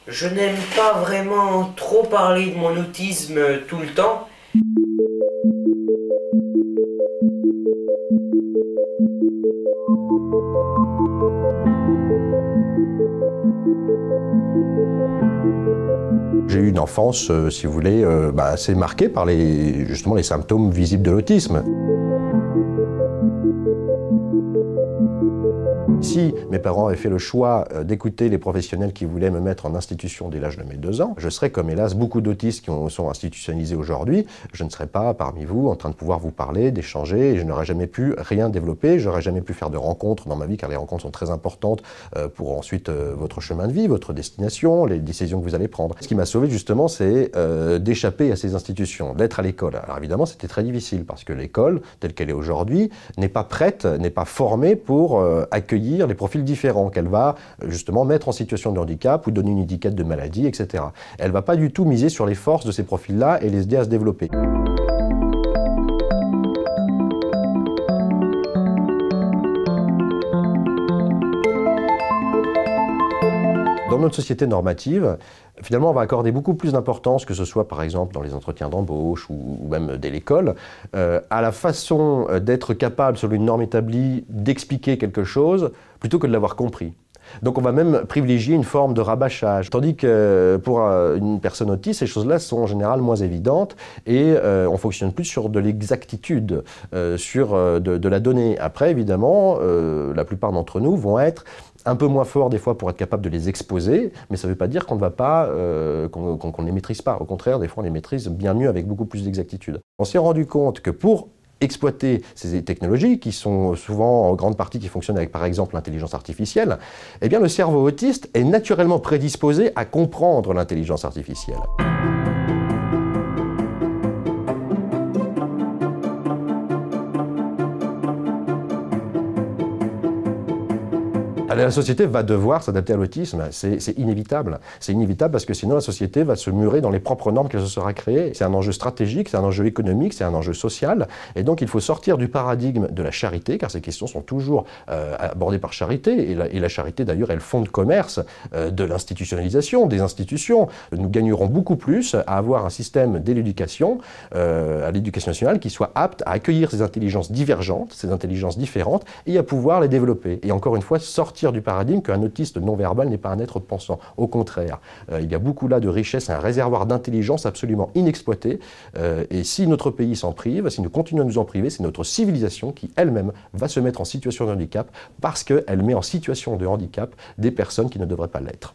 Je n'aime pas vraiment trop parler de mon autisme tout le temps. J'ai eu une enfance, si vous voulez, assez marquée par justement les symptômes visibles de l'autisme. Si mes parents avaient fait le choix d'écouter les professionnels qui voulaient me mettre en institution dès l'âge de mes 2 ans, je serais comme hélas beaucoup d'autistes qui sont institutionnalisés aujourd'hui, je ne serais pas parmi vous en train de pouvoir vous parler, d'échanger, et je n'aurais jamais pu rien développer, je n'aurais jamais pu faire de rencontres dans ma vie, car les rencontres sont très importantes pour ensuite votre chemin de vie, votre destination, les décisions que vous allez prendre. Ce qui m'a sauvé justement, c'est d'échapper à ces institutions, d'être à l'école. Alors évidemment, c'était très difficile, parce que l'école, telle qu'elle est aujourd'hui, n'est pas prête, n'est pas formée pour accueillir les profils différents, qu'elle va justement mettre en situation de handicap ou donner une étiquette de maladie, etc. Elle ne va pas du tout miser sur les forces de ces profils-là et les aider à se développer. Dans notre société normative, finalement, on va accorder beaucoup plus d'importance, que ce soit par exemple dans les entretiens d'embauche ou même dès l'école, à la façon d'être capable, selon une norme établie, d'expliquer quelque chose, plutôt que de l'avoir compris. Donc on va même privilégier une forme de rabâchage. Tandis que pour une personne autiste, ces choses-là sont en général moins évidentes et on fonctionne plus sur de l'exactitude, sur de la donnée. Après, évidemment, la plupart d'entre nous vont être un peu moins forts des fois pour être capable de les exposer, mais ça ne veut pas dire qu'on ne va pas, qu'on ne les maîtrise pas. Au contraire, des fois on les maîtrise bien mieux avec beaucoup plus d'exactitude. On s'est rendu compte que pour exploiter ces technologies, qui sont souvent en grande partie qui fonctionnent avec par exemple l'intelligence artificielle, eh bien le cerveau autiste est naturellement prédisposé à comprendre l'intelligence artificielle. La société va devoir s'adapter à l'autisme, c'est inévitable. C'est inévitable parce que sinon la société va se murer dans les propres normes qu'elle se sera créée. C'est un enjeu stratégique, c'est un enjeu économique, c'est un enjeu social. Et donc il faut sortir du paradigme de la charité, car ces questions sont toujours abordées par charité. Et la charité d'ailleurs est le fond de commerce de l'institutionnalisation, des institutions. Nous gagnerons beaucoup plus à avoir un système dès l'éducation, à l'éducation nationale, qui soit apte à accueillir ces intelligences divergentes, ces intelligences différentes, et à pouvoir les développer. Et encore une fois, sortir du paradigme qu'un autiste non-verbal n'est pas un être pensant. Au contraire, il y a beaucoup là de richesse, un réservoir d'intelligence absolument inexploité. Et si notre pays s'en prive, si nous continuons à nous en priver, c'est notre civilisation qui elle-même va se mettre en situation de handicap parce qu'elle met en situation de handicap des personnes qui ne devraient pas l'être.